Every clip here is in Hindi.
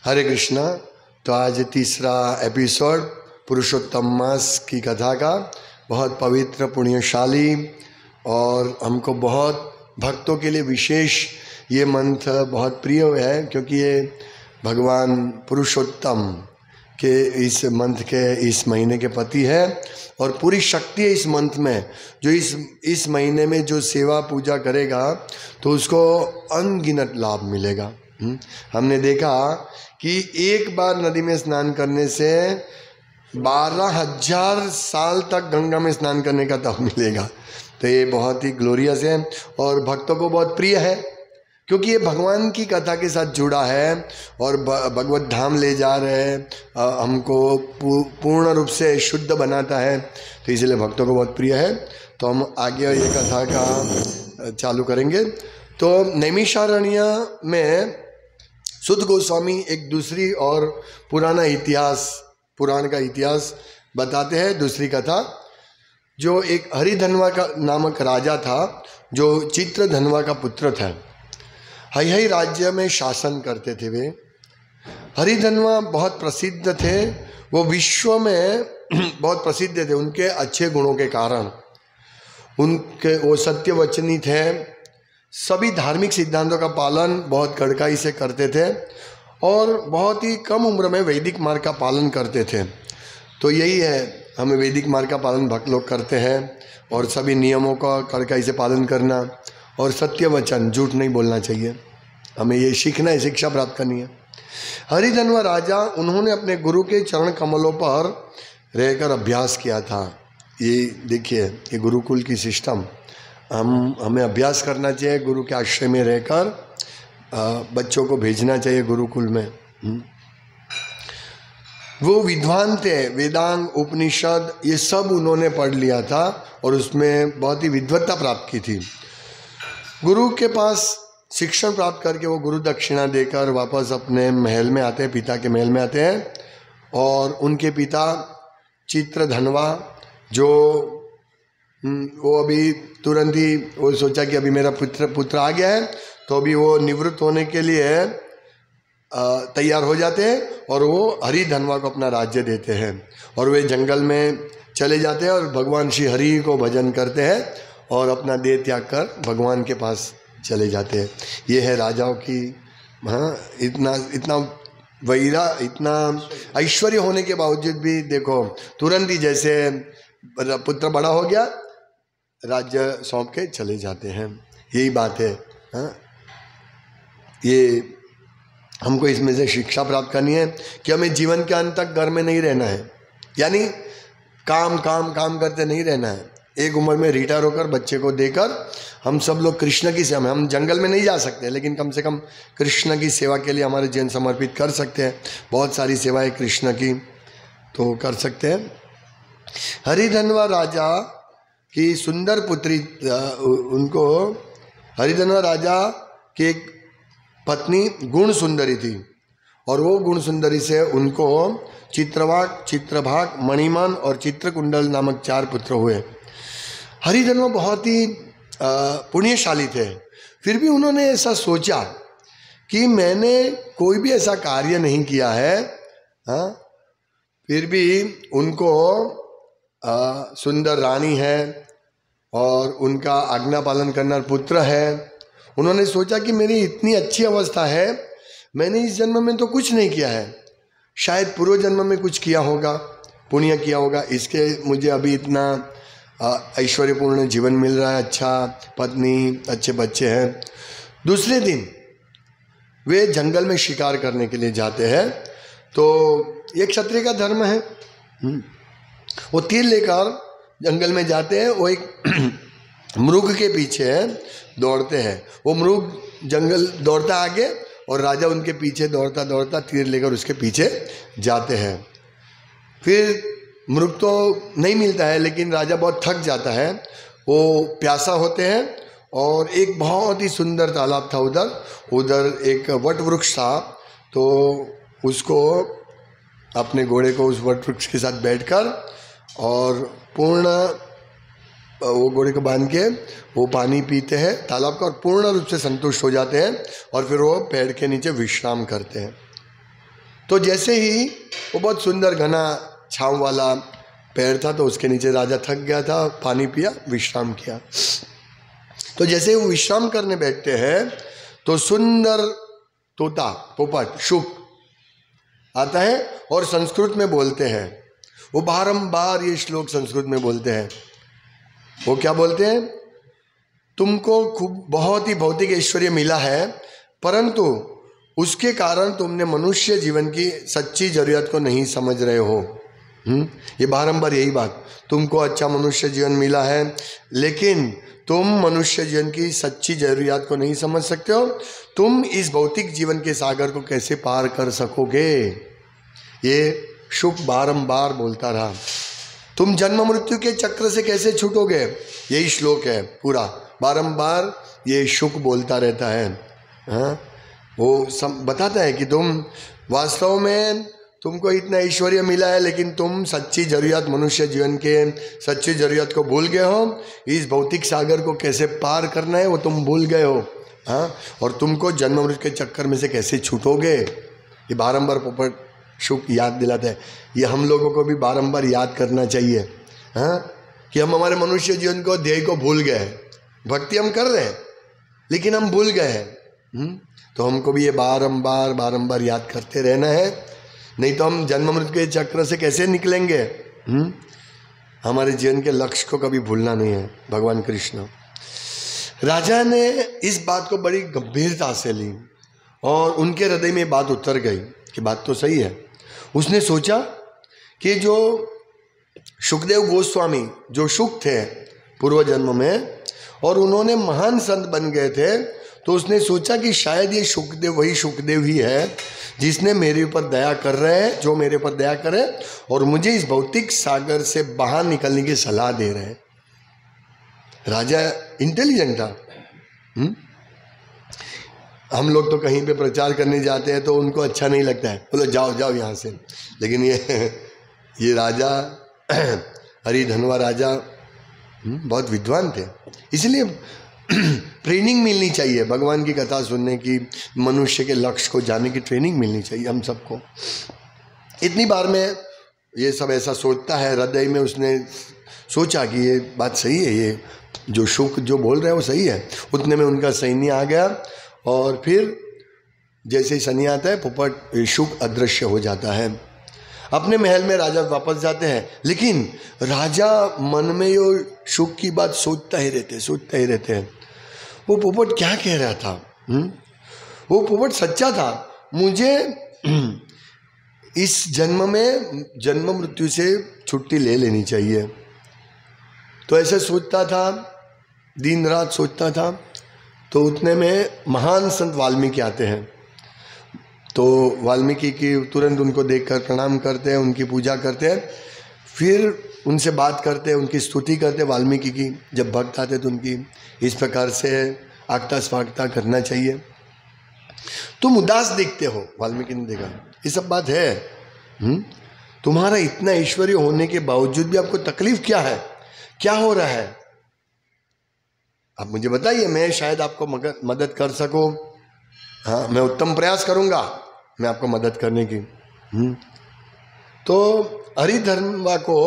हरे कृष्णा। तो आज तीसरा एपिसोड पुरुषोत्तम मास की कथा का, बहुत पवित्र पुण्यशाली और हमको बहुत भक्तों के लिए विशेष ये मंत्र बहुत प्रिय है, क्योंकि ये भगवान पुरुषोत्तम के इस मंत्र के इस महीने के पति है और पूरी शक्ति है इस मंत्र में। जो इस महीने में जो सेवा पूजा करेगा तो उसको अनगिनत लाभ मिलेगा। हमने देखा कि एक बार नदी में स्नान करने से 12,000 साल तक गंगा में स्नान करने का तब मिलेगा। तो ये बहुत ही ग्लोरियस है और भक्तों को बहुत प्रिय है, क्योंकि ये भगवान की कथा के साथ जुड़ा है और भगवत धाम ले जा रहे हैं, हमको पूर्ण रूप से शुद्ध बनाता है, तो इसलिए भक्तों को बहुत प्रिय है। तो हम आगे ये कथा का चालू करेंगे। तो नैमिषारण्य में सुध गोस्वामी एक दूसरी और पुराण का इतिहास बताते हैं। दूसरी कथा, जो एक हरिधनवा का नामक राजा था, जो चित्रधनवा का पुत्र था। हई राज्य में शासन करते थे वे। हरिधनवा बहुत प्रसिद्ध थे, वो विश्व में बहुत प्रसिद्ध थे उनके अच्छे गुणों के कारण। वो सत्यवचनी थे, सभी धार्मिक सिद्धांतों का पालन बहुत कड़काई से करते थे और बहुत ही कम उम्र में वैदिक मार्ग का पालन करते थे। तो यही है, हमें वैदिक मार्ग का पालन भक्त लोग करते हैं और सभी नियमों का कड़काई से पालन करना और सत्य वचन, झूठ नहीं बोलना चाहिए। हमें ये सीखना है, शिक्षा प्राप्त करनी है। हरिधनवा राजा, उन्होंने अपने गुरु के चरण कमलों पर रहकर अभ्यास किया था। ये देखिए, ये गुरुकुल की सिस्टम, हमें अभ्यास करना चाहिए, गुरु के आश्रय में रहकर बच्चों को भेजना चाहिए गुरुकुल में। वो विद्वान थे, वेदांग उपनिषद ये सब उन्होंने पढ़ लिया था और उसमें बहुत ही विद्वत्ता प्राप्त की थी। गुरु के पास शिक्षण प्राप्त करके वो गुरु दक्षिणा देकर वापस अपने महल में आते हैं, पिता के महल में आते हैं। और उनके पिता चित्रधनवा, जो वो अभी तुरंत ही वो सोचा कि अभी मेरा पुत्र आ गया है, तो अभी वो निवृत्त होने के लिए तैयार हो जाते हैं और वो हरिधनवा को अपना राज्य देते हैं और वे जंगल में चले जाते हैं और भगवान श्री हरि को भजन करते हैं और अपना देह त्याग कर भगवान के पास चले जाते हैं। ये है राजाओं की, इतना ऐश्वर्य होने के बावजूद भी देखो, तुरंत ही जैसे पुत्र बड़ा हो गया, राज्य सौंप के चले जाते हैं। यही बात है। ये हमको इसमें से शिक्षा प्राप्त करनी है कि हमें जीवन के अंत तक घर में नहीं रहना है, यानी काम करते नहीं रहना है। एक उम्र में रिटायर होकर बच्चे को देकर हम सब लोग कृष्ण की सेवा में, हम जंगल में नहीं जा सकते, लेकिन कम से कम कृष्ण की सेवा के लिए हमारे जीवन समर्पित कर सकते हैं। बहुत सारी सेवाएं कृष्ण की तो कर सकते हैं। हरिधनवा राजा की सुंदर पुत्री, उनको हरिधनवा राजा की एक पत्नी गुण सुंदरी थी और वो गुण सुंदरी से उनको चित्रभाग, मणिमान और चित्रकुंडल नामक 4 पुत्र हुए। हरिधनवा बहुत ही पुण्यशाली थे, फिर भी उन्होंने ऐसा सोचा कि मैंने कोई भी ऐसा कार्य नहीं किया है, फिर भी उनको सुंदर रानी है और उनका आज्ञा पालन करना पुत्र है। उन्होंने सोचा कि मेरी इतनी अच्छी अवस्था है, मैंने इस जन्म में तो कुछ नहीं किया है, शायद पूर्व जन्म में कुछ किया होगा, पुण्य किया होगा, इसके मुझे अभी इतना ऐश्वर्यपूर्ण जीवन मिल रहा है, अच्छा पत्नी, अच्छे बच्चे हैं। दूसरे दिन वे जंगल में शिकार करने के लिए जाते हैं। तो ये क्षत्रिय का धर्म है, वो तीर लेकर जंगल में जाते हैं। वो एक मृग के पीछे दौड़ते हैं, वो मृग जंगल दौड़ता आगे और राजा उनके पीछे दौड़ता तीर लेकर उसके पीछे जाते हैं। फिर मृग तो नहीं मिलता है, लेकिन राजा बहुत थक जाता है, वो प्यासा होते हैं और एक बहुत ही सुंदर तालाब था उधर एक वट वृक्ष था। तो उसको, अपने घोड़े को उस वट वृक्ष के साथ बैठकर और पूर्ण वो घोड़े को बांध के वो पानी पीते हैं तालाब का और पूर्ण रूप से संतुष्ट हो जाते हैं और फिर वो पेड़ के नीचे विश्राम करते हैं। तो जैसे ही वो बहुत सुंदर घना छांव वाला पेड़ था, तो उसके नीचे राजा थक गया था, पानी पिया, विश्राम किया। तो जैसे वो विश्राम करने बैठते हैं तो सुंदर तोता, पोपट, शुक आता है और संस्कृत में बोलते हैं। वो बारंबार ये श्लोक संस्कृत में बोलते हैं। वो क्या बोलते हैं? तुमको खूब बहुत ही भौतिक ऐश्वर्य मिला है, परंतु उसके कारण तुमने मनुष्य जीवन की सच्ची जरूरत को नहीं समझ रहे हो। ये बारंबार यही बात, तुमको अच्छा मनुष्य जीवन मिला है, लेकिन तुम मनुष्य जीवन की सच्ची जरूरियात को नहीं समझ सकते हो। तुम इस भौतिक जीवन के सागर को कैसे पार कर सकोगे? ये शुक बारंबार बोलता रहा। तुम जन्म मृत्यु के चक्र से कैसे छूटोगे? यही श्लोक है पूरा, बारंबार ये शुक बोलता रहता है। हाँ, वो बताता है कि तुम वास्तव में तुमको इतना ऐश्वर्य मिला है, लेकिन तुम सच्ची जरूरत, मनुष्य जीवन के सच्ची जरूरत को भूल गए हो। इस भौतिक सागर को कैसे पार करना है वो तुम भूल गए हो। हाँ, और तुमको जन्म मृत्यु के चक्कर में से कैसे छूटोगे? ये बारंबार पोपट शुक याद दिलाता है। ये हम लोगों को भी बारंबार याद करना चाहिए। हाँ, कि हम हमारे मनुष्य जीवन को, ध्येय को भूल गए हैं। भक्ति हम कर रहे हैं लेकिन हम भूल गए हैं। तो हमको भी ये बारंबार बारंबार याद करते रहना है, नहीं तो हम जन्म मृत्यु के चक्र से कैसे निकलेंगे। हमारे जीवन के लक्ष्य को कभी भूलना नहीं है। भगवान कृष्ण, राजा ने इस बात को बड़ी गंभीरता से ली और उनके हृदय में बात उतर गई कि बात तो सही है। उसने सोचा कि जो शुकदेव गोस्वामी, जो शुक थे पूर्व जन्म में, और उन्होंने महान संत बन गए थे, तो उसने सोचा कि शायद ये शुकदेव वही शुकदेव ही है जिसने मेरे ऊपर दया कर रहे हैं, जो मेरे ऊपर दया करे और मुझे इस भौतिक सागर से बाहर निकलने की सलाह दे रहे हैं। राजा इंटेलिजेंट था। हम लोग तो कहीं पे प्रचार करने जाते हैं तो उनको अच्छा नहीं लगता है, बोलो जाओ जाओ यहाँ से। लेकिन ये राजा हरिधनवा राजा बहुत विद्वान थे, इसलिए ट्रेनिंग मिलनी चाहिए भगवान की कथा सुनने की, मनुष्य के लक्ष्य को जानने की ट्रेनिंग मिलनी चाहिए हम सबको। इतनी बार में ये सब ऐसा सोचता है हृदय में, उसने सोचा कि ये बात सही है, ये जो शुक जो बोल रहे हैं वो सही है। उतने में उनका सैन्य आ गया और फिर जैसे ही सैन्य आता है पोपट शुक अदृश्य हो जाता है। अपने महल में राजा वापस जाते हैं, लेकिन राजा मन में यो शुक की बात सोचता ही रहते हैं। वो पोपट क्या कह रहा था? वो पोपट सच्चा था। मुझे इस जन्म में जन्म मृत्यु से छुट्टी ले लेनी चाहिए। तो ऐसे सोचता था, दिन रात सोचता था। तो उतने में महान संत वाल्मीकि आते हैं। तो वाल्मीकि की तुरंत उनको देखकर प्रणाम करते हैं, उनकी पूजा करते हैं, फिर उनसे बात करते हैं, उनकी स्तुति करते हैं वाल्मीकि की। जब भक्त आते तो उनकी इस प्रकार से आगता स्वागता करना चाहिए। तुम उदास दिखते हो, वाल्मीकि ने देखा ये सब बात है। तुम्हारा इतना ऐश्वर्य होने के बावजूद भी आपको तकलीफ क्या है? क्या हो रहा है? आप मुझे बताइए, मैं शायद आपको मदद कर सकूं। हाँ, मैं उत्तम प्रयास करूंगा मैं आपको मदद करने की। तो हरिधर्मा को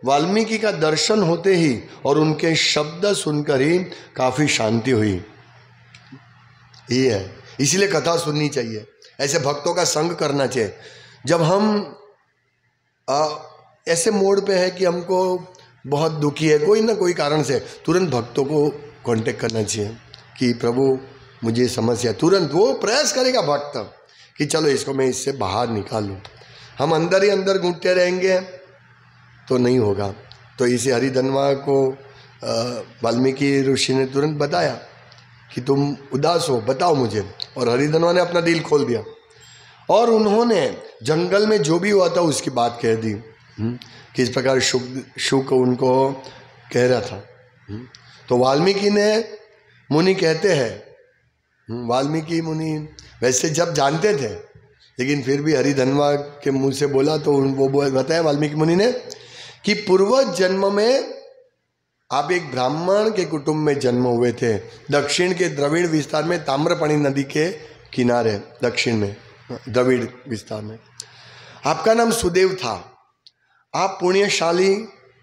वाल्मीकि का दर्शन होते ही और उनके शब्द सुनकर ही काफ़ी शांति हुई। ये है, इसीलिए कथा सुननी चाहिए, ऐसे भक्तों का संग करना चाहिए। जब हम ऐसे मोड़ पे है कि हमको बहुत दुखी है कोई ना कोई कारण से, तुरंत भक्तों को कांटेक्ट करना चाहिए कि प्रभु मुझे समस्या। तुरंत वो प्रयास करेगा भक्त कि चलो इसको मैं इससे बाहर निकालूं। हम अंदर ही अंदर घुटते रहेंगे तो नहीं होगा। तो इसे हरिधनवा को वाल्मीकि ऋषि ने तुरंत बताया कि तुम उदास हो, बताओ मुझे। और हरिधनवा ने अपना दिल खोल दिया और उन्होंने जंगल में जो भी हुआ था उसकी बात कह दी कि इस प्रकार शुक उनको कह रहा था। तो वाल्मीकि ने मुनि कहते हैं, वाल्मीकि मुनि वैसे जब जानते थे लेकिन फिर भी हरिधनवा के मुंह से बोला तो वो बताया वाल्मीकि मुनि ने कि पूर्व जन्म में आप एक ब्राह्मण के कुटुंब में जन्म हुए थे, दक्षिण के द्रविड़ विस्तार में, ताम्रपाणी नदी के किनारे, दक्षिण में द्रविड़ विस्तार में। आपका नाम सुदेव था, आप पुण्यशाली,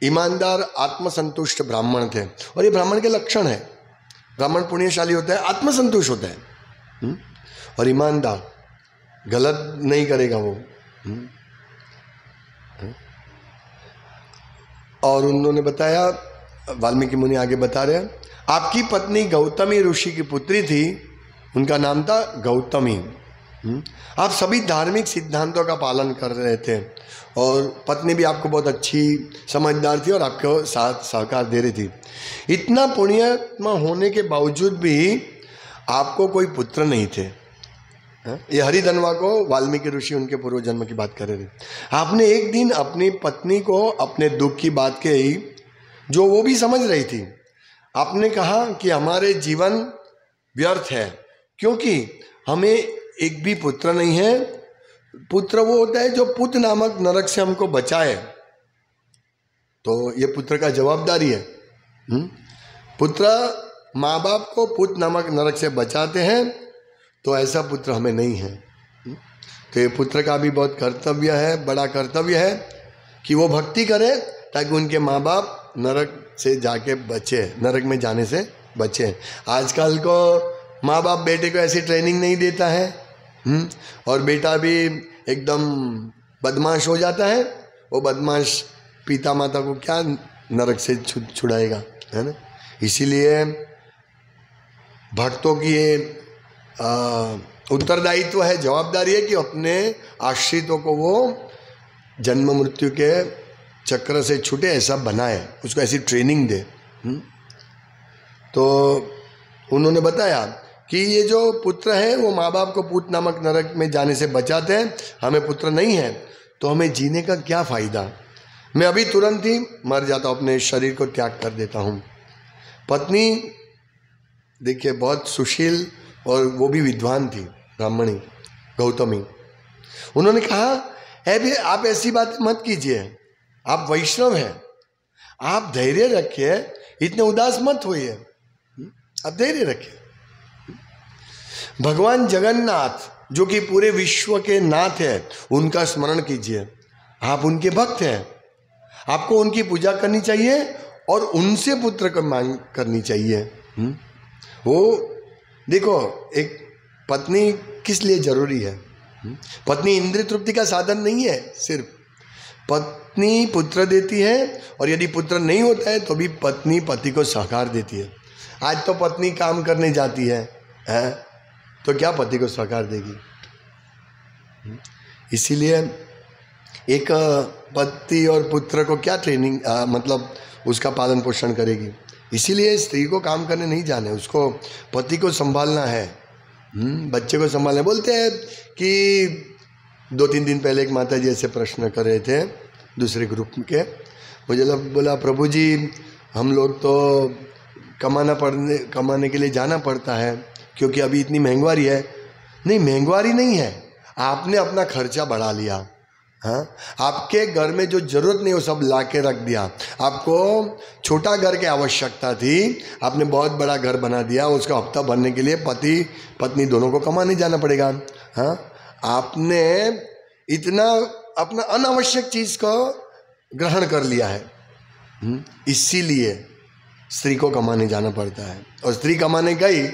ईमानदार, आत्मसंतुष्ट ब्राह्मण थे। और ये ब्राह्मण के लक्षण है, ब्राह्मण पुण्यशाली होता है, आत्मसंतुष्ट होता है और ईमानदार, गलत नहीं करेगा वो। और उन्होंने बताया, वाल्मीकि मुनि आगे बता रहे हैं, आपकी पत्नी गौतमी ऋषि की पुत्री थी, उनका नाम था गौतमी। आप सभी धार्मिक सिद्धांतों का पालन कर रहे थे और पत्नी भी आपको बहुत अच्छी समझदार थी और आपको साथ सहकार दे रही थी। इतना पुण्यात्मा होने के बावजूद भी आपको कोई पुत्र नहीं थे। ये हरिधनवा को वाल्मीकि ऋषि उनके पूर्व जन्म की बात कर रहे थे। आपने एक दिन अपनी पत्नी को अपने दुख की बात कही जो वो भी समझ रही थी। आपने कहा कि हमारे जीवन व्यर्थ है क्योंकि हमें एक भी पुत्र नहीं है। पुत्र वो होता है जो पुत नामक नरक से हमको बचाए, तो ये पुत्र का जवाबदारी है। पुत्र माँ बाप को पुत नामक नरक से बचाते हैं, तो ऐसा पुत्र हमें नहीं है। तो ये पुत्र का भी बहुत कर्तव्य है, बड़ा कर्तव्य है कि वो भक्ति करे ताकि उनके माँ बाप नरक से जाके बचे, नरक में जाने से बचे। आजकल को माँ बाप बेटे को ऐसी ट्रेनिंग नहीं देता है और बेटा भी एकदम बदमाश हो जाता है। वो बदमाश पिता माता को क्या नरक से छुड़ाएगा, है ना। इसीलिए भक्तों की ये उत्तरदायित्व है, जवाबदारी है कि अपने आश्रितों को वो जन्म मृत्यु के चक्र से छूटे ऐसा बनाए, उसको ऐसी ट्रेनिंग दे। तो उन्होंने बताया कि ये जो पुत्र है वो माँ बाप को पूत नामक नरक में जाने से बचाते हैं। हमें पुत्र नहीं है तो हमें जीने का क्या फ़ायदा, मैं अभी तुरंत ही मर जाता हूँ, अपने शरीर को त्याग कर देता हूँ। पत्नी देखिए बहुत सुशील और वो भी विद्वान थी, ब्राह्मणी गौतमी। उन्होंने कहा, है भी आप ऐसी बात मत कीजिए, आप वैष्णव हैं, आप धैर्य रखिए, इतने उदास मत होइए, आप धैर्य रखिए। भगवान जगन्नाथ जो कि पूरे विश्व के नाथ है, उनका स्मरण कीजिए, आप उनके भक्त हैं, आपको उनकी पूजा करनी चाहिए और उनसे पुत्र को मांग करनी चाहिए। वो देखो, एक पत्नी किस लिए जरूरी है? पत्नी इंद्रिय तृप्ति का साधन नहीं है, सिर्फ पत्नी पुत्र देती है और यदि पुत्र नहीं होता है तो भी पत्नी पति को सहकार देती है। आज तो पत्नी काम करने जाती है तो क्या पति को सहकार देगी? इसीलिए एक पति और पुत्र को क्या ट्रेनिंग मतलब उसका पालन पोषण करेगी। इसीलिए स्त्री को काम करने नहीं जाने, उसको पति को संभालना है, बच्चे को संभालना। बोलते हैं कि 2-3 दिन पहले एक माता जी ऐसे प्रश्न कर रहे थे दूसरे ग्रुप के, मुझे बोला प्रभु जी हम लोग तो कमाने के लिए जाना पड़ता है क्योंकि अभी इतनी महंगाई है। नहीं, महंगाई नहीं है, आपने अपना खर्चा बढ़ा लिया। हाँ, आपके घर में जो जरूरत नहीं वो सब ला के रख दिया। आपको छोटा घर की आवश्यकता थी, आपने बहुत बड़ा घर बना दिया, उसका हफ्ता भरने के लिए पति पत्नी दोनों को कमाने जाना पड़ेगा। हाँ, आपने इतना अपना अनावश्यक चीज को ग्रहण कर लिया है, इसीलिए स्त्री को कमाने जाना पड़ता है। और स्त्री कमाने गई,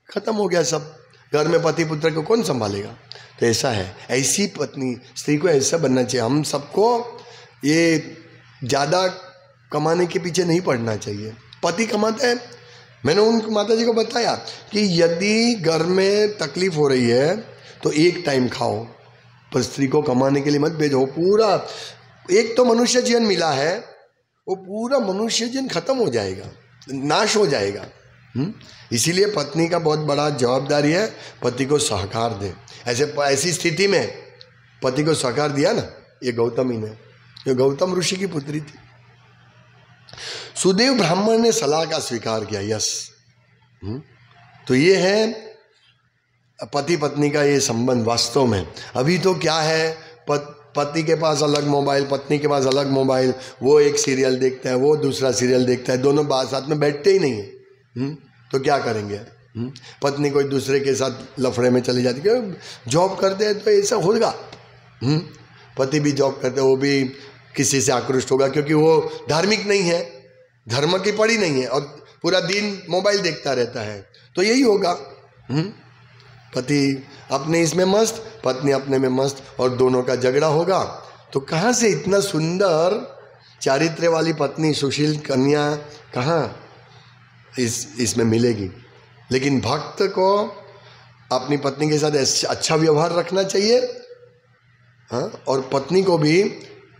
खत्म हो गया सब, घर में पति पुत्र को कौन संभालेगा? तो ऐसा है, ऐसी पत्नी स्त्री को ऐसा बनना चाहिए। हम सबको ये ज़्यादा कमाने के पीछे नहीं पड़ना चाहिए। पति कमाता है, मैंने उन माता जी को बताया कि यदि घर में तकलीफ हो रही है तो एक टाइम खाओ, पर स्त्री को कमाने के लिए मत भेजो। पूरा एक तो मनुष्य जीवन मिला है, वो पूरा मनुष्य जीवन खत्म हो जाएगा, नाश हो जाएगा। इसीलिए पत्नी का बहुत बड़ा जवाबदारी है पति को सहकार दे। ऐसी स्थिति में पति को सहकार दिया ना ये गौतमी ने, ये गौतम ऋषि की पुत्री थी। सुदेव ब्राह्मण ने सलाह का स्वीकार किया, यस। तो ये है पति पत्नी का ये संबंध वास्तव में। अभी तो क्या है, पति के पास अलग मोबाइल, पत्नी के पास अलग मोबाइल, वो एक सीरियल देखता है, वो दूसरा सीरियल देखता है, दोनों साथ में बैठते ही नहीं है। तो क्या करेंगे? पत्नी कोई दूसरे के साथ लफड़े में चली जाती है, जॉब करते हैं तो ऐसा होगा। पति भी जॉब करते, वो भी किसी से आक्रोशित होगा क्योंकि वो धार्मिक नहीं है, धर्म की पढ़ी नहीं है और पूरा दिन मोबाइल देखता रहता है, तो यही होगा। पति अपने इसमें मस्त, पत्नी अपने में मस्त, और दोनों का झगड़ा होगा। तो कहाँ से इतना सुंदर चारित्र्य वाली पत्नी, सुशील कन्या कहाँ इसमें मिलेगी? लेकिन भक्त को अपनी पत्नी के साथ अच्छा व्यवहार रखना चाहिए, हाँ, और पत्नी को भी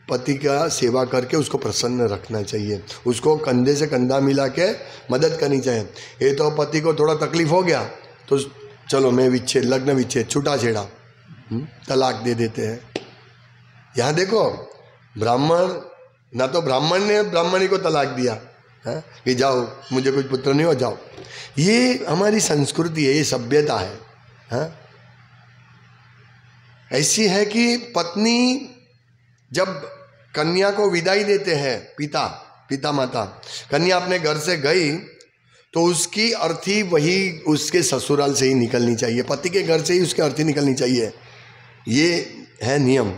पति का सेवा करके उसको प्रसन्न रखना चाहिए, उसको कंधे से कंधा मिला के मदद करनी चाहिए। ये तो पति को थोड़ा तकलीफ हो गया तो चलो मैं विच्छेद, लग्न विच्छेद, छूटा छेड़ा, तलाक दे देते हैं। यहाँ देखो, ब्राह्मण, ना तो ब्राह्मण ने ब्राह्मणी को तलाक दिया है कि जाओ, मुझे कोई पुत्र नहीं हो, जाओ। ये हमारी संस्कृति है, ये सभ्यता है। ऐसी है कि पत्नी जब कन्या को विदाई देते हैं पिता माता, कन्या अपने घर से गई तो उसकी अर्थी वही उसके ससुराल से ही निकलनी चाहिए, पति के घर से ही उसकी अर्थी निकलनी चाहिए। ये है नियम।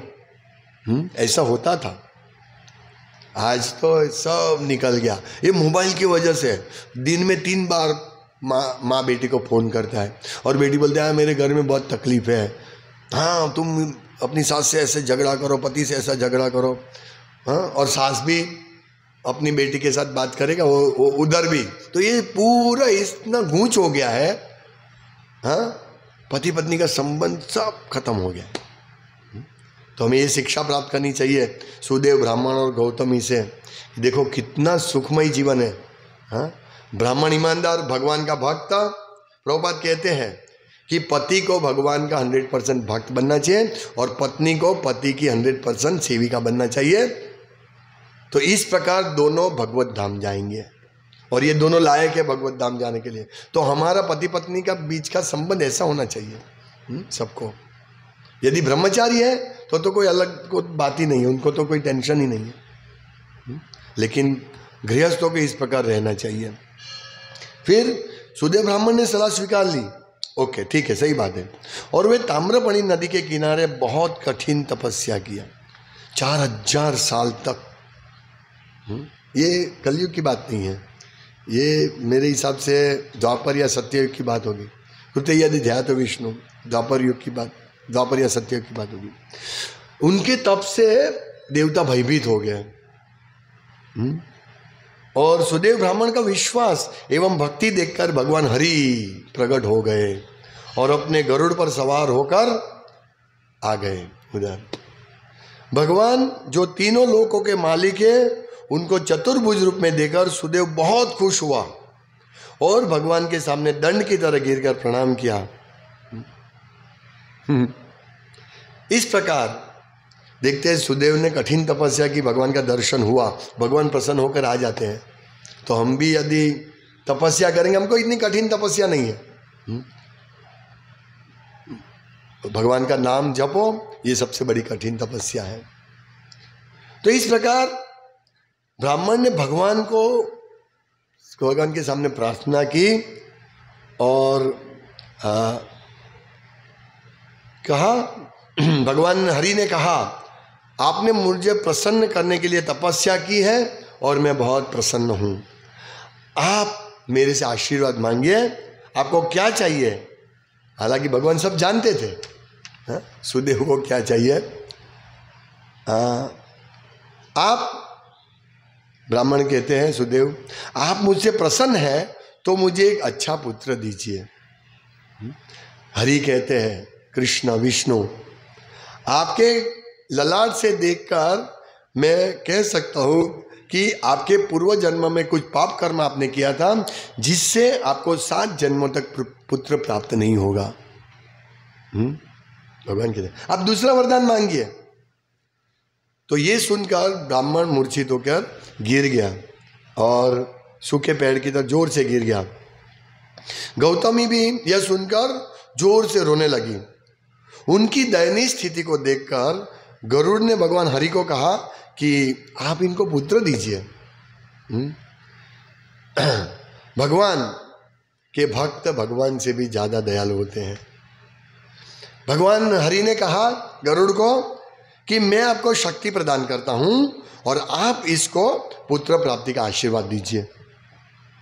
ऐसा होता था, आज तो सब निकल गया। ये मोबाइल की वजह से दिन में 3 बार माँ बेटी को फ़ोन करता है और बेटी बोलते हैं मेरे घर में बहुत तकलीफ है, हाँ तुम अपनी सास से ऐसे झगड़ा करो, पति से ऐसा झगड़ा करो, हाँ, और सास भी अपनी बेटी के साथ बात करेगा, वो उधर भी। तो ये पूरा इतना गूंच हो गया है, हाँ, पति पत्नी का संबंध सब खत्म हो गया। तो हमें ये शिक्षा प्राप्त करनी चाहिए सुदेव ब्राह्मण और गौतमी से। देखो कितना सुखमय जीवन है, हाँ। ब्राह्मण ईमानदार, भगवान का भक्त। प्रभुपाद कहते हैं कि पति को भगवान का 100% भक्त बनना चाहिए और पत्नी को पति की 100% सेविका बनना चाहिए। तो इस प्रकार दोनों भगवत धाम जाएंगे और ये दोनों लायक है भगवत धाम जाने के लिए। तो हमारा पति पत्नी का बीच का संबंध ऐसा होना चाहिए सबको। यदि ब्रह्मचारी है तो कोई अलग को बात ही नहीं है, उनको तो कोई टेंशन ही नहीं है। लेकिन गृहस्थों को इस प्रकार रहना चाहिए। फिर सुदेव ब्राह्मण ने सलाह स्वीकार ली, ओके ठीक है, सही बात है। और वे ताम्रपर्णी नदी के किनारे बहुत कठिन तपस्या किया, 4000 साल तक। ये कलयुग की बात नहीं है, ये मेरे हिसाब से द्वापर या सत्ययुग की बात होगी। कृत्य यदि ध्यात विष्णु, द्वापर युग की बात, द्वापर या सत्ययुग की बात होगी। उनके तप से देवता भयभीत हो गए और सुदेव ब्राह्मण का विश्वास एवं भक्ति देखकर भगवान हरि प्रकट हो गए और अपने गरुड़ पर सवार होकर आ गए उधर। भगवान जो तीनों लोकों के मालिक है उनको चतुर्भुज रूप में देखकर सुदेव बहुत खुश हुआ और भगवान के सामने दंड की तरह गिरकर प्रणाम किया। इस प्रकार देखते हैं सुदेव ने कठिन तपस्या की, भगवान का दर्शन हुआ, भगवान प्रसन्न होकर आ जाते हैं। तो हम भी यदि तपस्या करेंगे, हमको इतनी कठिन तपस्या नहीं है, भगवान का नाम जपो, ये सबसे बड़ी कठिन तपस्या है। तो इस प्रकार ब्राह्मण ने भगवान के सामने प्रार्थना की और कहा, भगवान हरि ने कहा आपने मुझे प्रसन्न करने के लिए तपस्या की है और मैं बहुत प्रसन्न हूँ, आप मेरे से आशीर्वाद मांगिए, आपको क्या चाहिए। हालांकि भगवान सब जानते थे सुदेव को क्या चाहिए। आप, ब्राह्मण कहते हैं सुदेव आप मुझसे प्रसन्न हैं तो मुझे एक अच्छा पुत्र दीजिए। हरि कहते हैं कृष्ण विष्णु, आपके ललाट से देखकर मैं कह सकता हूँ कि आपके पूर्व जन्म में कुछ पाप कर्म आपने किया था जिससे आपको 7 जन्मों तक पुत्र प्राप्त नहीं होगा। भगवान कहते हैं आप दूसरा वरदान मांगिए। तो ये सुनकर ब्राह्मण मूर्छित होकर गिर गया और सूखे पेड़ की तरह जोर से गिर गया। गौतमी भी यह सुनकर जोर से रोने लगी। उनकी दयनीय स्थिति को देखकर गरुड़ ने भगवान हरि को कहा कि आप इनको पुत्र दीजिए। भगवान के भक्त भगवान से भी ज्यादा दयालु होते हैं। भगवान हरि ने कहा गरुड़ को कि मैं आपको शक्ति प्रदान करता हूं और आप इसको पुत्र प्राप्ति का आशीर्वाद दीजिए।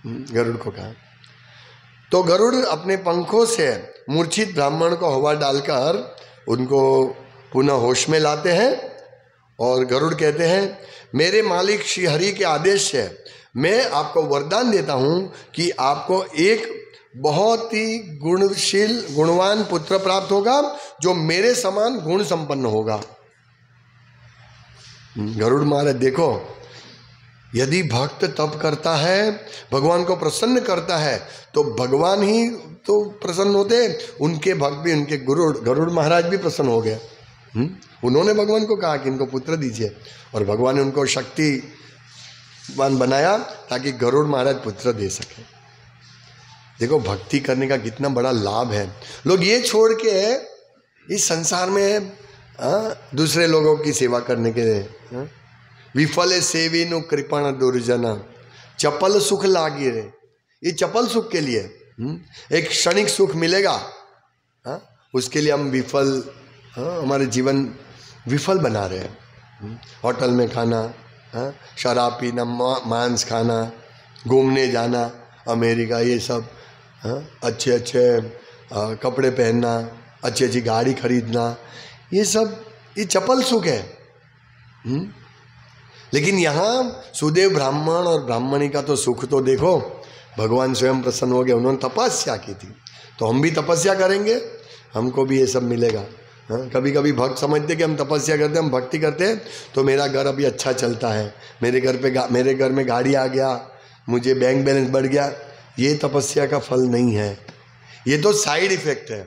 गरुड़ को कहा। तो गरुड़ अपने पंखों से मूर्छित ब्राह्मण को हवा डालकर उनको पुनः होश में लाते हैं और गरुड़ कहते हैं, मेरे मालिक श्री हरि के आदेश से मैं आपको वरदान देता हूं कि आपको एक बहुत ही गुणशील गुणवान पुत्र प्राप्त होगा जो मेरे समान गुण संपन्न होगा। गरुड़ महाराज देखो, यदि भक्त तप करता है, भगवान को प्रसन्न करता है, तो भगवान ही तो प्रसन्न होते हैं। उनके भक्त भी, उनके गरुड़ महाराज भी प्रसन्न हो गए। उन्होंने भगवान को कहा कि इनको पुत्र दीजिए और भगवान ने उनको शक्तिवान बनाया ताकि गरुड़ महाराज पुत्र दे सके। देखो भक्ति करने का कितना बड़ा लाभ है। लोग ये छोड़ के इस संसार में दूसरे लोगों की सेवा करने के लिए विफल सेवी नु कृपण दुर्जन चपल सुख लागी रे, ये चपल सुख के लिए एक क्षणिक सुख मिलेगा, उसके लिए हम विफल, हमारे जीवन विफल बना रहे हैं। होटल में खाना, शराब पीना, मांस खाना, घूमने जाना अमेरिका, ये सब, अच्छे अच्छे कपड़े पहनना, अच्छी अच्छी गाड़ी खरीदना, ये सब ये चपल सुख है। लेकिन यहाँ सुदेव ब्राह्मण और ब्राह्मणी का तो सुख तो देखो, भगवान स्वयं प्रसन्न हो गए, उन्होंने तपस्या की थी। तो हम भी तपस्या करेंगे, हमको भी ये सब मिलेगा। कभी कभी भक्त समझते कि हम तपस्या करते हैं, हम भक्ति करते हैं तो मेरा घर अभी अच्छा चलता है, मेरे घर में गाड़ी आ गया, मुझे बैंक बैलेंस बढ़ गया। ये तपस्या का फल नहीं है, ये तो साइड इफेक्ट है।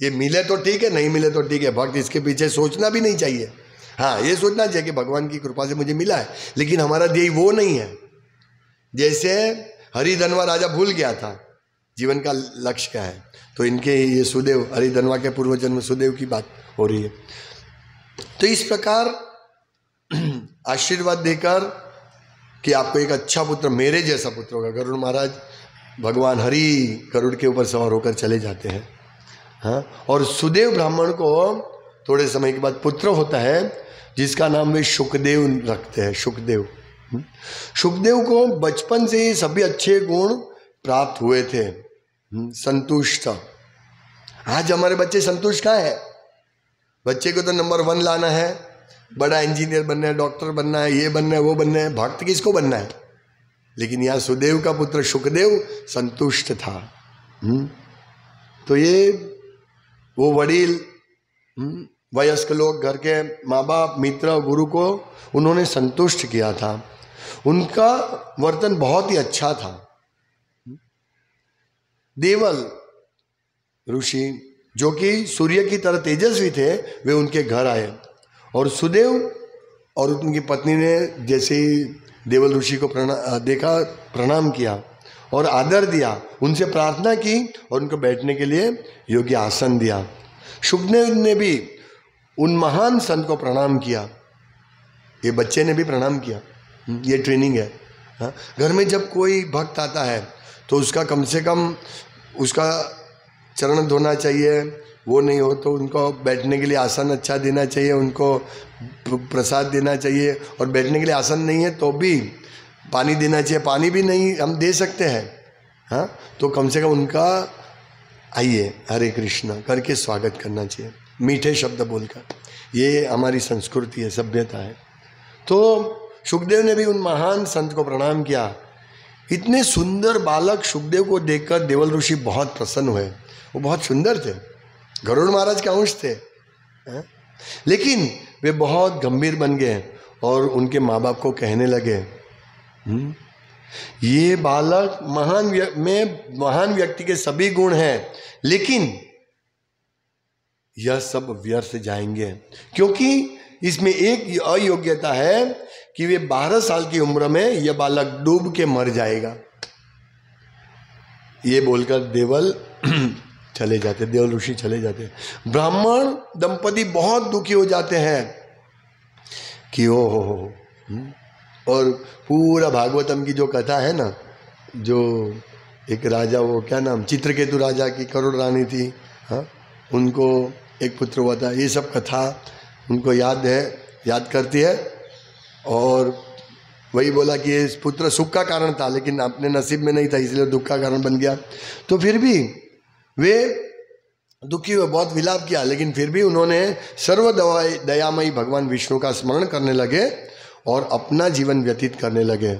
ये मिले तो ठीक है, नहीं मिले तो ठीक है। भक्त इसके पीछे सोचना भी नहीं चाहिए। हाँ, ये सोचना चाहिए कि भगवान की कृपा से मुझे मिला है, लेकिन हमारा ध्येय वो नहीं है। जैसे हरिधनवा राजा भूल गया था जीवन का लक्ष्य क्या है, तो इनके ये सुदेव, हरिधनवा के पूर्वजन्म सुदेव की बात हो रही है। तो इस प्रकार आशीर्वाद देकर कि आपको एक अच्छा पुत्र, मेरे जैसा पुत्र होगा। गरुड़ महाराज, भगवान हरि गरुड़ के ऊपर सवार होकर चले जाते हैं। हाँ, और सुदेव ब्राह्मण को थोड़े समय के बाद पुत्र होता है जिसका नाम वे शुकदेव रखते हैं। शुकदेव को बचपन से ही सभी अच्छे गुण प्राप्त हुए थे। संतुष्ट, आज हमारे बच्चे संतुष्ट कहाँ है? बच्चे को तो नंबर 1 लाना है, बड़ा इंजीनियर बनना है, डॉक्टर बनना है, ये बनना है, वो बनना है। भक्त किसको बनना है? लेकिन यहाँ सुदेव का पुत्र शुकदेव संतुष्ट था। तो ये वो वडील, वयस्क लोग, घर के माँ बाप, मित्र, गुरु को उन्होंने संतुष्ट किया था। उनका वर्तन बहुत ही अच्छा था। देवल ऋषि जो कि सूर्य की तरह तेजस्वी थे, वे उनके घर आए और सुदेव और उनकी पत्नी ने जैसे ही देवल ऋषि को देखा, प्रणाम किया और आदर दिया, उनसे प्रार्थना की और उनको बैठने के लिए योग्य आसन दिया। शुकदेव ने भी उन महान संत को प्रणाम किया। ये बच्चे ने भी प्रणाम किया। ये ट्रेनिंग है। हाँ? घर में जब कोई भक्त आता है तो उसका कम से कम उसका चरण धोना चाहिए, वो नहीं हो तो उनको बैठने के लिए आसन अच्छा देना चाहिए, उनको प्रसाद देना चाहिए, और बैठने के लिए आसन नहीं है तो भी पानी देना चाहिए। पानी भी नहीं हम दे सकते हैं, हाँ, तो कम से कम उनका आइए हरे कृष्णा करके स्वागत करना चाहिए, मीठे शब्द बोलकर। ये हमारी संस्कृति है, सभ्यता है। तो शुकदेव ने भी उन महान संत को प्रणाम किया। इतने सुंदर बालक शुकदेव को देखकर देवल ऋषि बहुत प्रसन्न हुए। वो बहुत सुंदर थे, गरुड़ महाराज के अंश थे, लेकिन वे बहुत गंभीर बन गए और उनके माँ बाप को कहने लगे, ये बालक महान व्यक्ति के सभी गुण हैं, लेकिन यह सब व्यर्थ जाएंगे, क्योंकि इसमें एक अयोग्यता है कि वे 12 साल की उम्र में यह बालक डूब के मर जाएगा। ये बोलकर देवल चले जाते, देवल ऋषि चले जाते। ब्राह्मण दंपति बहुत दुखी हो जाते हैं कि ओ हो। और पूरा भागवतम की जो कथा है ना, जो एक राजा, वो क्या नाम, चित्रकेतु राजा की करोड़ रानी थी, हाँ, उनको एक पुत्र हुआ था, ये सब कथा उनको याद करती है और वही बोला कि ये पुत्र सुख का कारण था लेकिन अपने नसीब में नहीं था, इसलिए दुख का कारण बन गया। तो फिर भी वे दुखी हुए, बहुत विलाप किया, लेकिन फिर भी उन्होंने सर्व दयामयी भगवान विष्णु का स्मरण करने लगे और अपना जीवन व्यतीत करने लगे।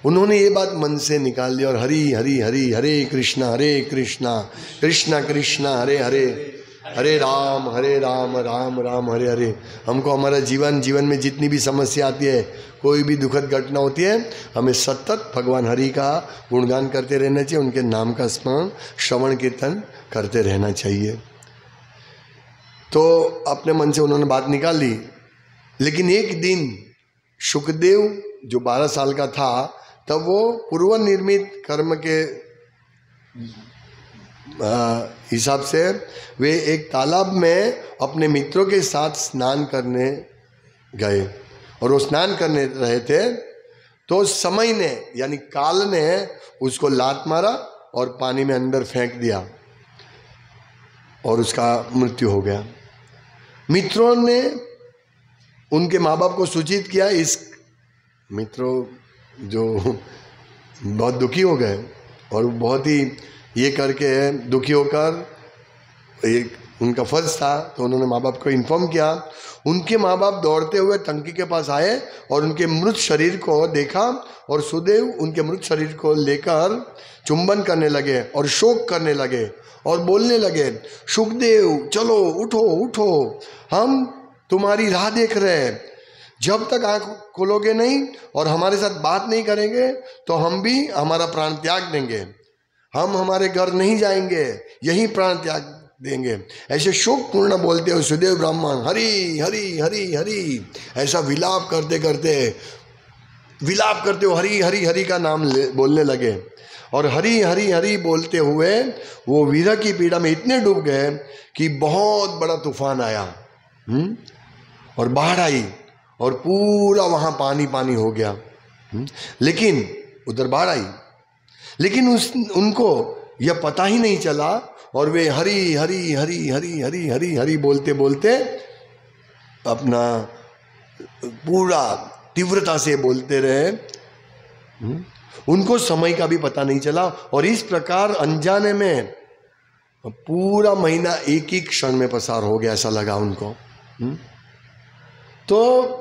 उन्होंने ये बात मन से निकाल ली और हरि हरि हरि हरे कृष्णा कृष्णा कृष्णा हरे हरे, हरे राम राम राम हरे हरे। हमको हमारा जीवन में जितनी भी समस्या आती है, कोई भी दुखद घटना होती है, हमें सतत भगवान हरि का गुणगान करते रहना चाहिए, उनके नाम का स्मरण श्रवण कीर्तन करते रहना चाहिए। तो अपने मन से उन्होंने बात निकाल ली। लेकिन एक दिन शुकदेव जो 12 साल का था, तब वो पूर्व निर्मित कर्म के हिसाब से वे एक तालाब में अपने मित्रों के साथ स्नान करने गए और वो स्नान करने रहे थे। तो समय ने यानी काल ने उसको लात मारा और पानी में अंदर फेंक दिया और उसका मृत्यु हो गया। मित्रों ने उनके माँ बाप को सूचित किया। इस मित्रों जो बहुत दुखी हो गए और बहुत ही ये करके दुखी होकर एक उनका फर्ज था, तो उन्होंने माँ बाप को इन्फॉर्म किया। उनके माँ बाप दौड़ते हुए टंकी के पास आए और उनके मृत शरीर को देखा और सुदेव उनके मृत शरीर को लेकर चुंबन करने लगे और शोक करने लगे और बोलने लगे, शुकदेव चलो उठो उठो, हम तुम्हारी राह देख रहे हैं। जब तक आँख खोलोगे नहीं और हमारे साथ बात नहीं करेंगे तो हम भी हमारा प्राण त्याग देंगे, हम हमारे घर नहीं जाएंगे, यही प्राण त्याग देंगे। ऐसे शोक पूर्ण बोलते हुए सुदेव ब्राह्मण हरि हरि हरि हरि ऐसा विलाप करते हुए हरि हरि हरि का नाम बोलने लगे। और हरि हरि हरि बोलते हुए वो विरह की पीड़ा में इतने डूब गए कि बहुत बड़ा तूफान आया और बाढ़ आई और पूरा वहाँ पानी पानी हो गया। लेकिन उधर बाढ़ आई, लेकिन उनको यह पता ही नहीं चला और वे हरि हरि हरि हरि हरि हरि हरि बोलते बोलते अपना पूरा तीव्रता से बोलते रहे। उनको समय का भी पता नहीं चला और इस प्रकार अनजाने में पूरा महीना एक ही क्षण में पसार हो गया, ऐसा लगा उनको। तो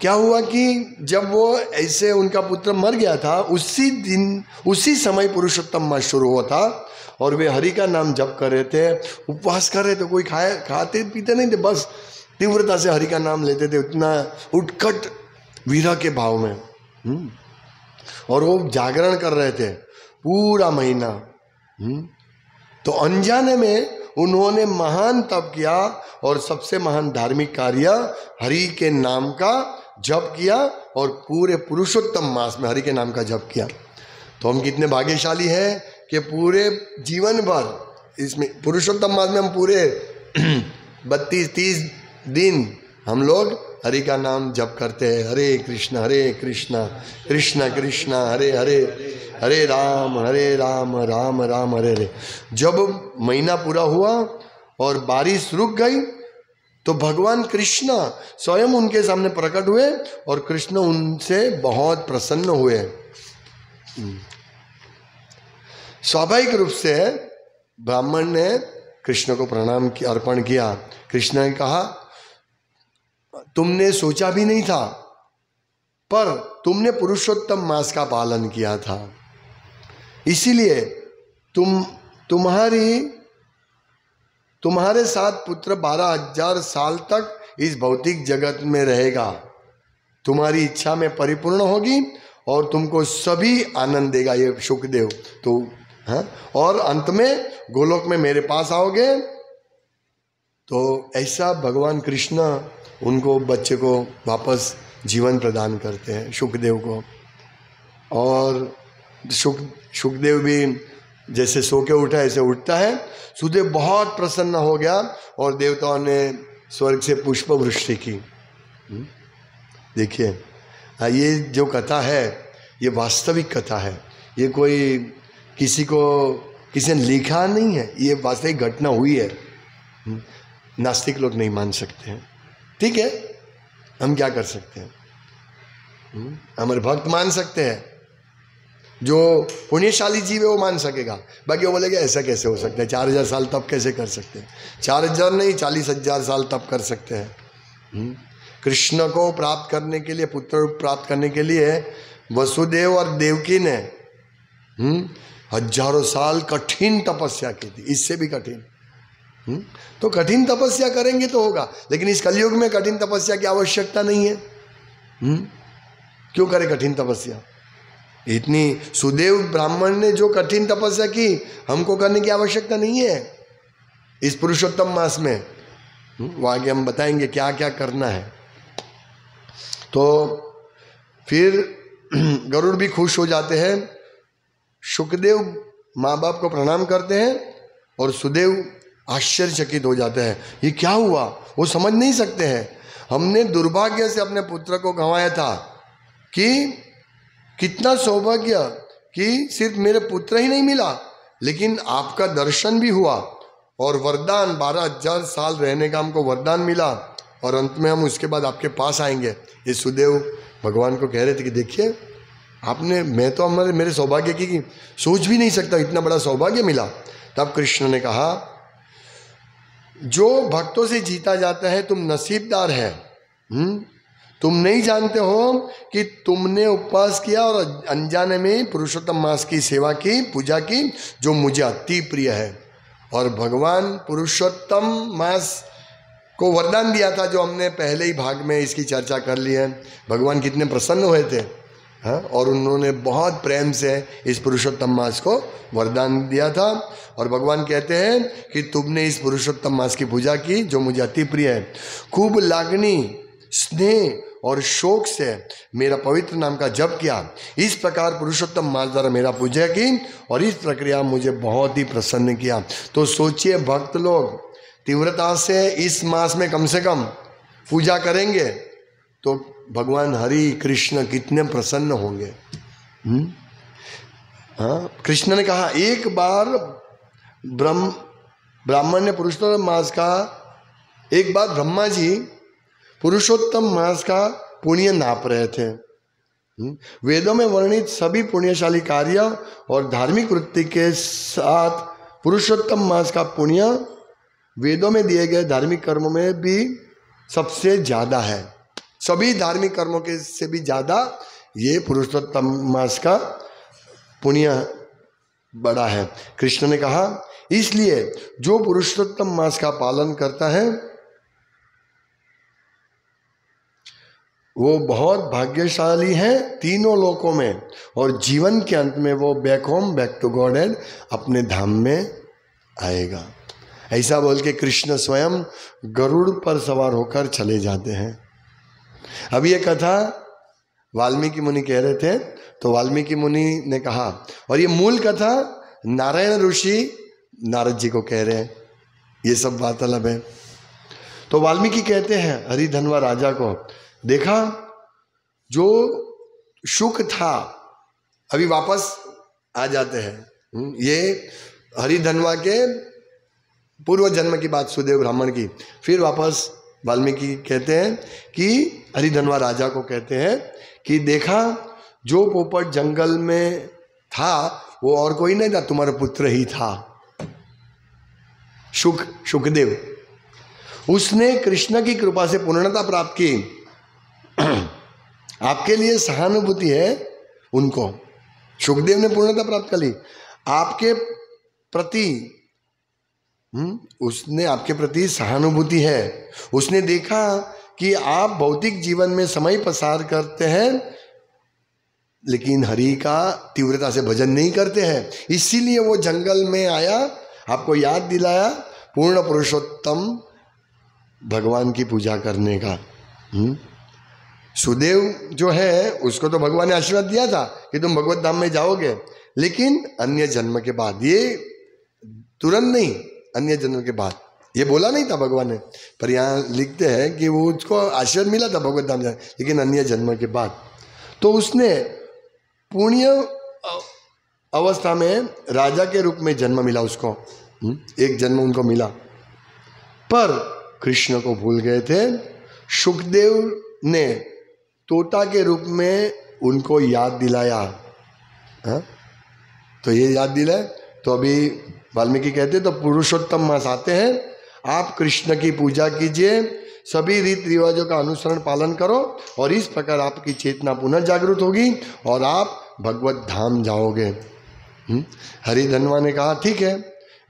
क्या हुआ कि जब वो ऐसे उनका पुत्र मर गया था, उसी दिन उसी समय पुरुषोत्तम मास शुरू हुआ था और वे हरि का नाम जप कर रहे थे, उपवास कर रहे थे, कोई खाते पीते नहीं थे, बस तीव्रता से हरि का नाम लेते थे, उतना उत्कट विरह के भाव में। और वो जागरण कर रहे थे पूरा महीना। तो अनजाने में उन्होंने महान तप किया और सबसे महान धार्मिक कार्य हरि के नाम का जप किया और पूरे पुरुषोत्तम मास में हरि के नाम का जप किया। तो हम कितने भाग्यशाली हैं कि पूरे जीवन भर इसमें पुरुषोत्तम मास में हम पूरे 32-30 दिन हम लोग हरि का नाम जप करते हैं। हरे कृष्णा कृष्णा कृष्णा हरे हरे, हरे राम राम राम हरे हरे। जब महीना पूरा हुआ और बारिश रुक गई तो भगवान कृष्ण स्वयं उनके सामने प्रकट हुए और कृष्ण उनसे बहुत प्रसन्न हुए। स्वाभाविक रूप से ब्राह्मण ने कृष्ण को प्रणाम अर्पण किया। कृष्ण ने कहा, तुमने सोचा भी नहीं था, पर तुमने पुरुषोत्तम मास का पालन किया था, इसीलिए तुम्हारे साथ पुत्र 12,000 साल तक इस भौतिक जगत में रहेगा, तुम्हारी इच्छा में परिपूर्ण होगी और तुमको सभी आनंद देगा ये शुकदेव। तो और अंत में गोलोक में मेरे पास आओगे। तो ऐसा भगवान कृष्ण उनको बच्चे को वापस जीवन प्रदान करते हैं, शुकदेव को। और शुकदेव भी जैसे सो के उठा ऐसे उठता है। सुदेव बहुत प्रसन्न हो गया और देवताओं ने स्वर्ग से पुष्प वृष्टि की। देखिए, ये जो कथा है ये वास्तविक कथा है, ये कोई किसी ने लिखा नहीं है, ये वास्तविक घटना हुई है। नास्तिक लोग नहीं मान सकते हैं। ठीक है, हम क्या कर सकते हैं? हमारे भक्त मान सकते हैं, जो पुण्यशाली जीव है वो मान सकेगा। बाकी वो बोलेगा ऐसा कैसे हो सकता है, 4000 साल तप कैसे कर सकते हैं? 4000 नहीं, 40,000 साल तप कर सकते हैं। कृष्ण को प्राप्त करने के लिए, पुत्र प्राप्त करने के लिए वसुदेव और देवकी ने हजारों साल कठिन तपस्या की थी, इससे भी कठिन। तो कठिन तपस्या करेंगे तो होगा, लेकिन इस कलयुग में कठिन तपस्या की आवश्यकता नहीं है। क्यों करे कठिन तपस्या? इतनी सुदेव ब्राह्मण ने जो कठिन तपस्या की, हमको करने की आवश्यकता नहीं है इस पुरुषोत्तम मास में। वो आगे हम बताएंगे क्या क्या करना है। तो फिर गरुड़ भी खुश हो जाते हैं। शुकदेव माँ बाप को प्रणाम करते हैं और सुदेव आश्चर्यचकित हो जाते हैं, ये क्या हुआ? वो समझ नहीं सकते हैं। हमने दुर्भाग्य से अपने पुत्र को गंवाया था, कि कितना सौभाग्य कि सिर्फ मेरे पुत्र ही नहीं मिला, लेकिन आपका दर्शन भी हुआ और वरदान 12,000 साल रहने का हमको वरदान मिला, और अंत में हम उसके बाद आपके पास आएंगे। ये सुदेव भगवान को कह रहे थे कि देखिए आपने, मैं तो मेरे सौभाग्य की सोच भी नहीं सकता, इतना बड़ा सौभाग्य मिला। तब कृष्ण ने कहा, जो भक्तों से जीता जाता है तुम नसीबदार है। तुम नहीं जानते हो कि तुमने उपवास किया और अनजाने में पुरुषोत्तम मास की सेवा की, पूजा की, जो मुझे अति प्रिय है। और भगवान पुरुषोत्तम मास को वरदान दिया था, जो हमने पहले ही भाग में इसकी चर्चा कर ली है। भगवान कितने प्रसन्न हुए थे, हाँ, और उन्होंने बहुत प्रेम से इस पुरुषोत्तम मास को वरदान दिया था। और भगवान कहते हैं कि तुमने इस पुरुषोत्तम मास की पूजा की, जो मुझे अति प्रिय है। खूब लागनी, स्नेह और शोक से मेरा पवित्र नाम का जप किया। इस प्रकार पुरुषोत्तम मास द्वारा मेरा पूजा की, और इस प्रक्रिया मुझे बहुत ही प्रसन्न किया। तो सोचिए भक्त लोग तीव्रता से इस मास में कम से कम पूजा करेंगे तो भगवान हरि कृष्ण कितने प्रसन्न होंगे। हाँ, कृष्ण ने कहा, एक बार ब्राह्मण ने पुरुषोत्तम मास का, एक बार ब्रह्मा जी पुरुषोत्तम मास का पुण्य नाप रहे थे। वेदों में वर्णित सभी पुण्यशाली कार्य और धार्मिक वृत्ति के साथ पुरुषोत्तम मास का पुण्य वेदों में दिए गए धार्मिक कर्मों में भी सबसे ज्यादा है। सभी धार्मिक कर्मों के से भी ज्यादा ये पुरुषोत्तम मास का पुण्य बड़ा है। कृष्ण ने कहा, इसलिए जो पुरुषोत्तम मास का पालन करता है वो बहुत भाग्यशाली है तीनों लोकों में, और जीवन के अंत में वो back home, back to God and अपने धाम में आएगा। ऐसा बोल के कृष्ण स्वयं गरुड़ पर सवार होकर चले जाते हैं। अब ये कथा वाल्मीकि मुनि कह रहे थे, तो वाल्मीकि मुनि ने कहा, और ये मूल कथा नारायण ऋषि नारद जी को कह रहे हैं, ये सब वार्तालाप है। तो वाल्मीकि कहते हैं हरिधनवा राजा को, देखा जो शुक था, अभी वापस आ जाते हैं। ये हरिधनवा के पूर्व जन्म की बात, सुदेव ब्राह्मण की। फिर वापस वाल्मीकि कहते हैं कि हरिधनवा राजा को कहते हैं कि देखा जो पोपट जंगल में था वो और कोई नहीं था, तुम्हारा पुत्र ही था, शुकदेव। उसने कृष्ण की कृपा से पूर्णता प्राप्त की। आपके लिए सहानुभूति है उनको, शुकदेव ने पूर्णता प्राप्त कर ली। आपके प्रति उसने आपके प्रति सहानुभूति है। उसने देखा कि आप भौतिक जीवन में समय पसार करते हैं लेकिन हरि का तीव्रता से भजन नहीं करते हैं, इसीलिए वो जंगल में आया, आपको याद दिलाया पूर्ण पुरुषोत्तम भगवान की पूजा करने का। सुदेव जो है उसको तो भगवान ने आशीर्वाद दिया था कि तुम भगवत धाम में जाओगे, लेकिन अन्य जन्म के बाद, ये तुरंत नहीं, अन्य जन्म के बाद, ये बोला नहीं था भगवान ने, पर यहाँ लिखते हैं कि वो उसको आशीर्वाद मिला था भगवत धाम जाने, लेकिन अन्य जन्म के बाद। तो उसने पुण्य अवस्था में राजा के रूप में जन्म मिला उसको, एक जन्म उनको मिला, पर कृष्ण को भूल गए थे। सुखदेव ने तोता के रूप में उनको याद दिलाया। हाँ? तो ये याद दिलाए तो अभी वाल्मीकि कहते तो पुरुषोत्तम मास आते हैं, आप कृष्ण की पूजा कीजिए, सभी रीति रिवाजों का अनुसरण पालन करो और इस प्रकार आपकी चेतना पुनः जागृत होगी और आप भगवत धाम जाओगे। हरि धनवा ने कहा ठीक है,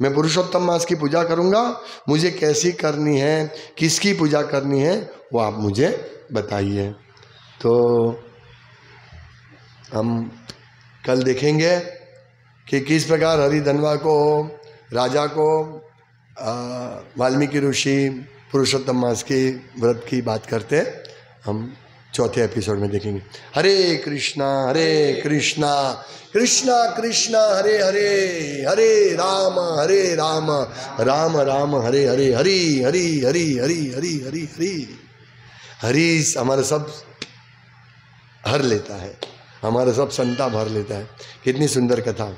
मैं पुरुषोत्तम मास की पूजा करूंगा, मुझे कैसी करनी है, किसकी पूजा करनी है वो आप मुझे बताइए। तो हम कल देखेंगे कि किस प्रकार हरि धनवा को, राजा को वाल्मीकि ऋषि पुरुषोत्तम मास की व्रत की बात करते हैं। हम चौथे एपिसोड में देखेंगे। हरे कृष्णा कृष्णा कृष्णा हरे हरे, हरे राम राम राम हरे हरे, हरि हरि हरि हरि हरि हरि हरि हरि हमारा सब हर लेता है, हमारा सब संताप भर लेता है। कितनी सुंदर कथा।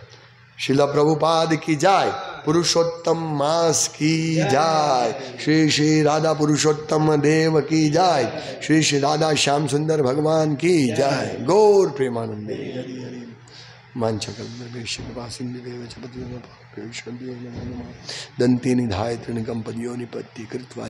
शिला प्रभुपाद की जाय, पुरुषोत्तम मास की जाय, श्री श्री राधा पुरुषोत्तम देव की जाय, श्री श्री राधा श्याम सुंदर भगवान की जाय। गौर प्रेमानंदे हरि हरि दंती निधाय तृणकम पदियो निपत्ति कृत्वा